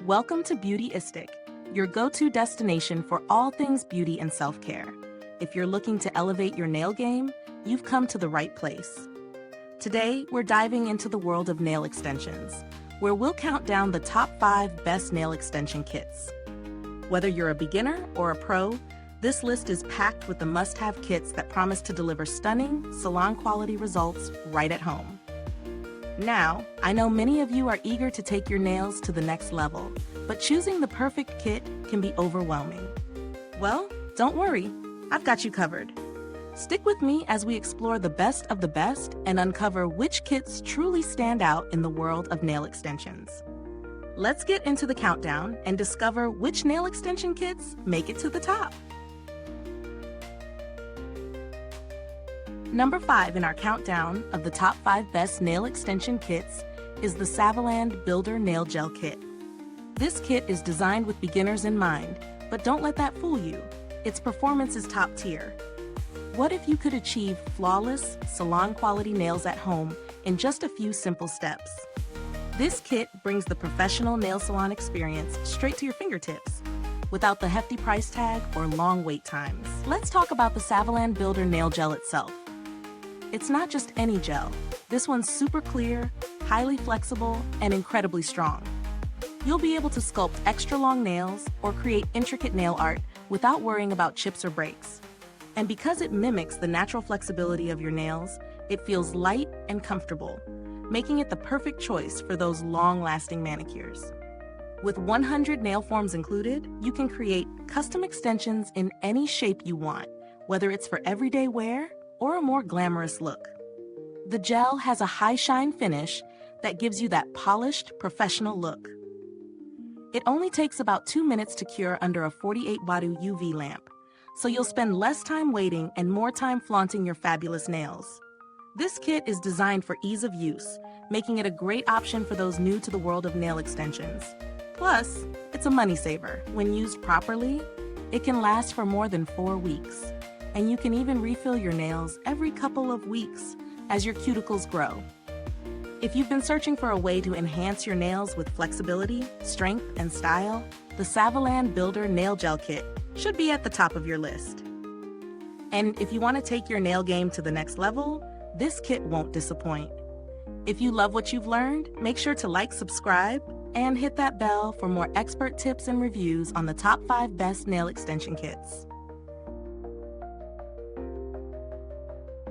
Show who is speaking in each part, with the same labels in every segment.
Speaker 1: Welcome to Beautyistic, your go-to destination for all things beauty and self-care. If you're looking to elevate your nail game, you've come to the right place. Today, we're diving into the world of nail extensions, where we'll count down the top 5 best nail extension kits. Whether you're a beginner or a pro, this list is packed with the must-have kits that promise to deliver stunning, salon-quality results right at home. Now, I know many of you are eager to take your nails to the next level, but choosing the perfect kit can be overwhelming. Well, don't worry, I've got you covered. Stick with me as we explore the best of the best and uncover which kits truly stand out in the world of nail extensions. Let's get into the countdown and discover which nail extension kits make it to the top. Number 5 in our countdown of the top 5 best nail extension kits is the Savalan Builder Nail Gel Kit. This kit is designed with beginners in mind, but don't let that fool you. Its performance is top tier. What if you could achieve flawless, salon-quality nails at home in just a few simple steps? This kit brings the professional nail salon experience straight to your fingertips, without the hefty price tag or long wait times. Let's talk about the Savalan Builder Nail Gel itself. It's not just any gel. This one's super clear, highly flexible, and incredibly strong. You'll be able to sculpt extra long nails or create intricate nail art without worrying about chips or breaks. And because it mimics the natural flexibility of your nails, it feels light and comfortable, making it the perfect choice for those long-lasting manicures. With 100 nail forms included, you can create custom extensions in any shape you want, whether it's for everyday wear or a more glamorous look. The gel has a high shine finish that gives you that polished, professional look. It only takes about 2 minutes to cure under a 48-watt UV lamp, so you'll spend less time waiting and more time flaunting your fabulous nails. This kit is designed for ease of use, making it a great option for those new to the world of nail extensions. Plus, it's a money saver. When used properly, it can last for more than 4 weeks. And you can even refill your nails every couple of weeks as your cuticles grow. If you've been searching for a way to enhance your nails with flexibility, strength, and style, the Savalan Builder Nail Gel Kit should be at the top of your list. And if you want to take your nail game to the next level, this kit won't disappoint. If you love what you've learned, make sure to like, subscribe, and hit that bell for more expert tips and reviews on the top 5 best nail extension kits.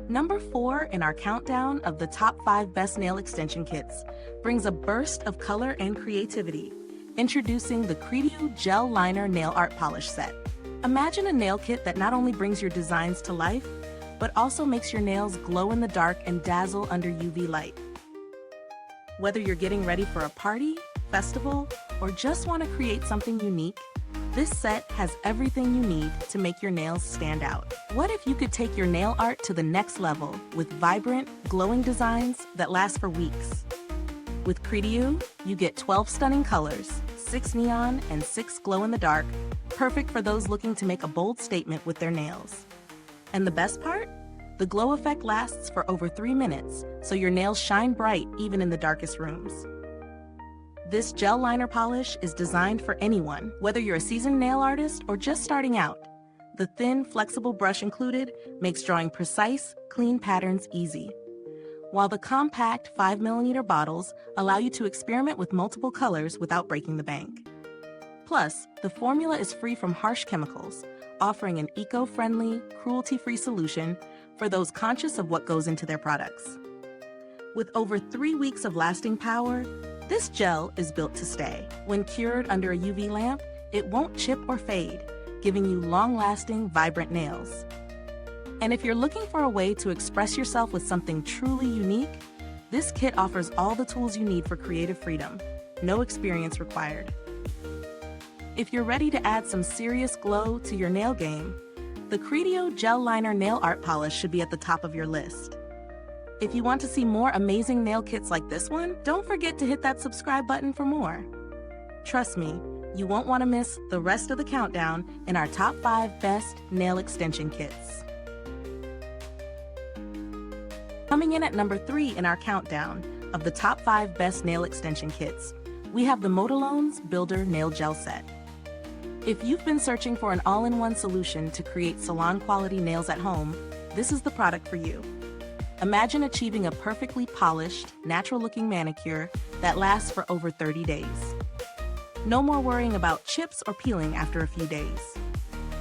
Speaker 1: Number 4 in our countdown of the top 5 best nail extension kits brings a burst of color and creativity, introducing the Credu Gel Liner Nail Art Polish Set. Imagine a nail kit that not only brings your designs to life, but also makes your nails glow in the dark and dazzle under UV light. Whether you're getting ready for a party, festival, or just want to create something unique, this set has everything you need to make your nails stand out. What if you could take your nail art to the next level with vibrant, glowing designs that last for weeks? With Kredioo, you get 12 stunning colors, 6 neon and 6 glow-in-the-dark, perfect for those looking to make a bold statement with their nails. And the best part? The glow effect lasts for over 3 minutes, so your nails shine bright even in the darkest rooms. This gel liner polish is designed for anyone, whether you're a seasoned nail artist or just starting out. The thin, flexible brush included makes drawing precise, clean patterns easy, while the compact 5mm bottles allow you to experiment with multiple colors without breaking the bank. Plus, the formula is free from harsh chemicals, offering an eco-friendly, cruelty-free solution for those conscious of what goes into their products. With over 3 weeks of lasting power, this gel is built to stay. When cured under a UV lamp, it won't chip or fade, giving you long-lasting, vibrant nails. And if you're looking for a way to express yourself with something truly unique, this kit offers all the tools you need for creative freedom. No experience required. If you're ready to add some serious glow to your nail game, the Kredioo Gel Liner Nail Art Polish should be at the top of your list. If you want to see more amazing nail kits like this one, don't forget to hit that subscribe button for more. Trust me, you won't want to miss the rest of the countdown in our top 5 best nail extension kits. Coming in at number 3 in our countdown of the top 5 best nail extension kits we have the Modalones Nail Gel Set. If you've been searching for an all-in-one solution to create salon-quality nails at home, this is the product for you. Imagine achieving a perfectly polished, natural-looking manicure that lasts for over 30 days. No more worrying about chips or peeling after a few days.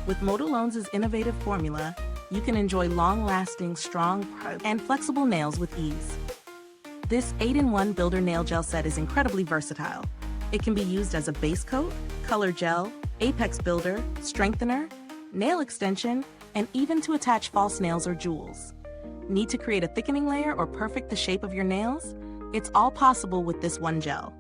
Speaker 1: With Modalones' innovative formula, you can enjoy long-lasting, strong, and flexible nails with ease. This 8-in-1 Builder Nail Gel Set is incredibly versatile. It can be used as a base coat, color gel, apex builder, strengthener, nail extension, and even to attach false nails or jewels. Need to create a thickening layer or perfect the shape of your nails? It's all possible with this one gel.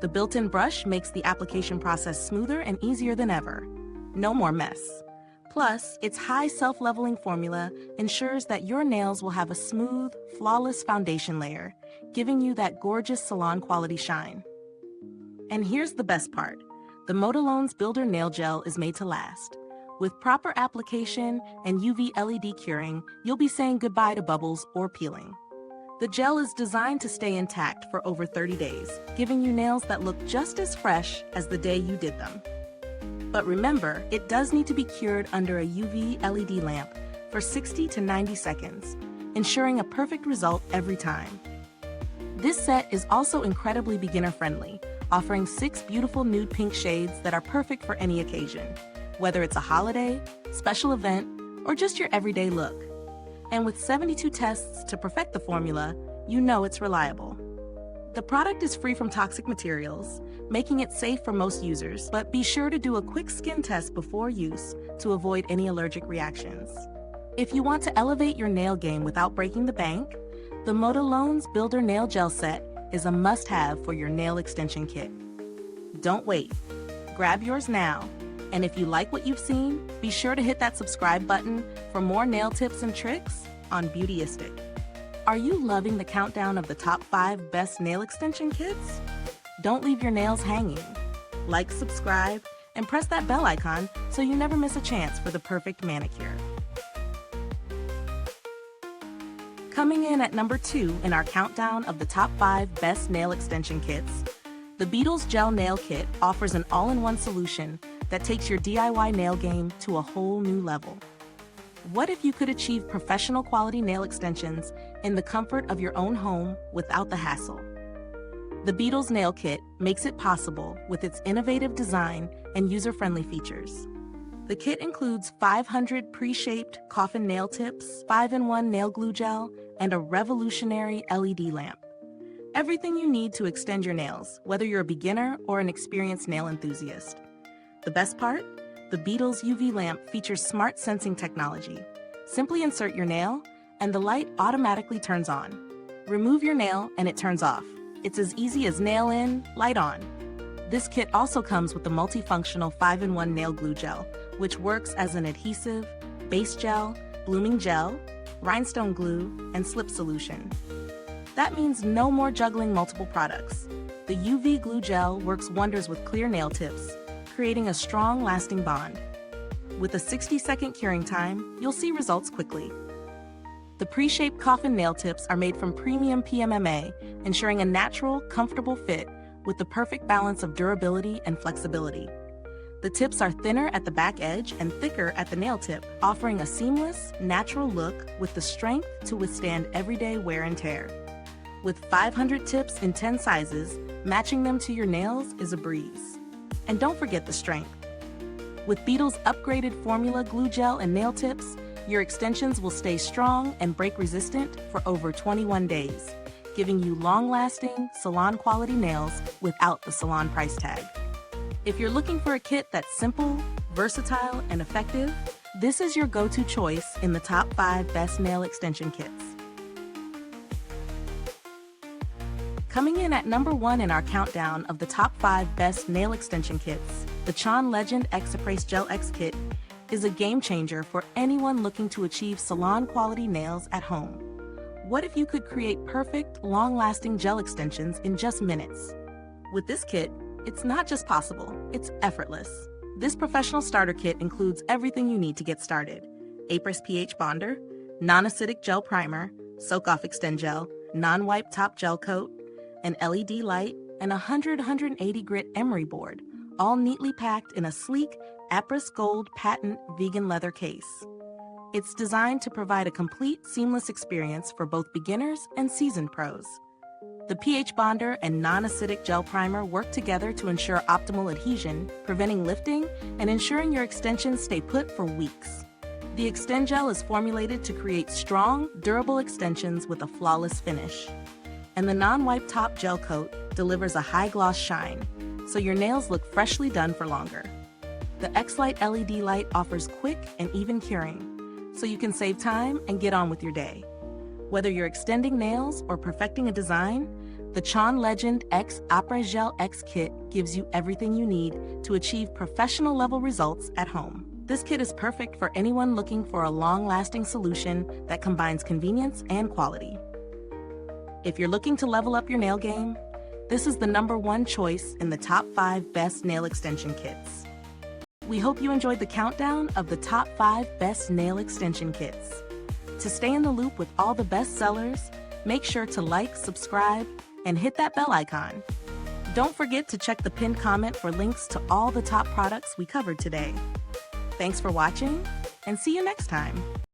Speaker 1: The built-in brush makes the application process smoother and easier than ever. No more mess. Plus, its high self-leveling formula ensures that your nails will have a smooth, flawless foundation layer, giving you that gorgeous salon-quality shine. And here's the best part. The Modalones Builder Nail Gel is made to last. With proper application and UV LED curing, you'll be saying goodbye to bubbles or peeling. The gel is designed to stay intact for over 30 days, giving you nails that look just as fresh as the day you did them. But remember, it does need to be cured under a UV LED lamp for 60 to 90 seconds, ensuring a perfect result every time. This set is also incredibly beginner-friendly, offering 6 beautiful nude pink shades that are perfect for any occasion, whether it's a holiday, special event, or just your everyday look. And with 72 tests to perfect the formula, you know it's reliable. The product is free from toxic materials, making it safe for most users, but be sure to do a quick skin test before use to avoid any allergic reactions. If you want to elevate your nail game without breaking the bank, the Modalones Builder Nail Gel Set is a must-have for your nail extension kit. Don't wait. Grab yours now. And if you like what you've seen, be sure to hit that subscribe button for more nail tips and tricks on Beautyistic. Are you loving the countdown of the top 5 best nail extension kits? Don't leave your nails hanging. Like, subscribe, and press that bell icon so you never miss a chance for the perfect manicure. Coming in at number 2 in our countdown of the top 5 best nail extension kits, the Beatles Gel Nail Kit offers an all-in-one solution that takes your DIY nail game to a whole new level. What if you could achieve professional quality nail extensions in the comfort of your own home without the hassle? The Beatles Nail Kit makes it possible with its innovative design and user-friendly features. The kit includes 500 pre-shaped Coffin nail tips, 5-in-1 nail glue gel, and a revolutionary LED lamp. Everything you need to extend your nails, whether you're a beginner or an experienced nail enthusiast. The best part? The Beetles UV lamp features smart sensing technology. Simply insert your nail, and the light automatically turns on. Remove your nail, and it turns off. It's as easy as nail in, light on. This kit also comes with the multifunctional 5-in-1 nail glue gel, which works as an adhesive, base gel, blooming gel, rhinestone glue, and slip solution. That means no more juggling multiple products. The UV glue gel works wonders with clear nail tips, creating a strong, lasting bond. With a 60-second curing time, you'll see results quickly. The pre-shaped Coffin nail tips are made from premium PMMA, ensuring a natural, comfortable fit with the perfect balance of durability and flexibility. The tips are thinner at the back edge and thicker at the nail tip, offering a seamless, natural look with the strength to withstand everyday wear and tear. With 500 tips in 10 sizes, matching them to your nails is a breeze. And don't forget the strength. With Beetles' upgraded formula glue gel and nail tips, your extensions will stay strong and break-resistant for over 21 days, giving you long-lasting, salon-quality nails without the salon price tag. If you're looking for a kit that's simple, versatile, and effective, this is your go-to choice in the top 5 best nail extension kits. Coming in at number 1 in our countdown of the top 5 best nail extension kits, the Chaun Legend X Apres Gel X Kit is a game changer for anyone looking to achieve salon-quality nails at home. What if you could create perfect, long-lasting gel extensions in just minutes? With this kit, it's not just possible, it's effortless. This professional starter kit includes everything you need to get started: Apres pH bonder, non-acidic gel primer, soak-off extend gel, non-wipe top gel coat, an LED light, and a 180 grit Emery board, all neatly packed in a sleek Apres Gold patent vegan leather case. It's designed to provide a complete, seamless experience for both beginners and seasoned pros. The pH bonder and non-acidic gel primer work together to ensure optimal adhesion, preventing lifting and ensuring your extensions stay put for weeks. The Extend Gel is formulated to create strong, durable extensions with a flawless finish. And the non-wipe top gel coat delivers a high-gloss shine, so your nails look freshly done for longer. The X-Light LED light offers quick and even curing, so you can save time and get on with your day. Whether you're extending nails or perfecting a design, the Chaun Legend X Apres Gel X Kit gives you everything you need to achieve professional-level results at home. This kit is perfect for anyone looking for a long-lasting solution that combines convenience and quality. If you're looking to level up your nail game, this is the #1 choice in the top 5 best nail extension kits. We hope you enjoyed the countdown of the top 5 best nail extension kits. To stay in the loop with all the best sellers, make sure to like, subscribe, and hit that bell icon. Don't forget to check the pinned comment for links to all the top products we covered today. Thanks for watching, and see you next time.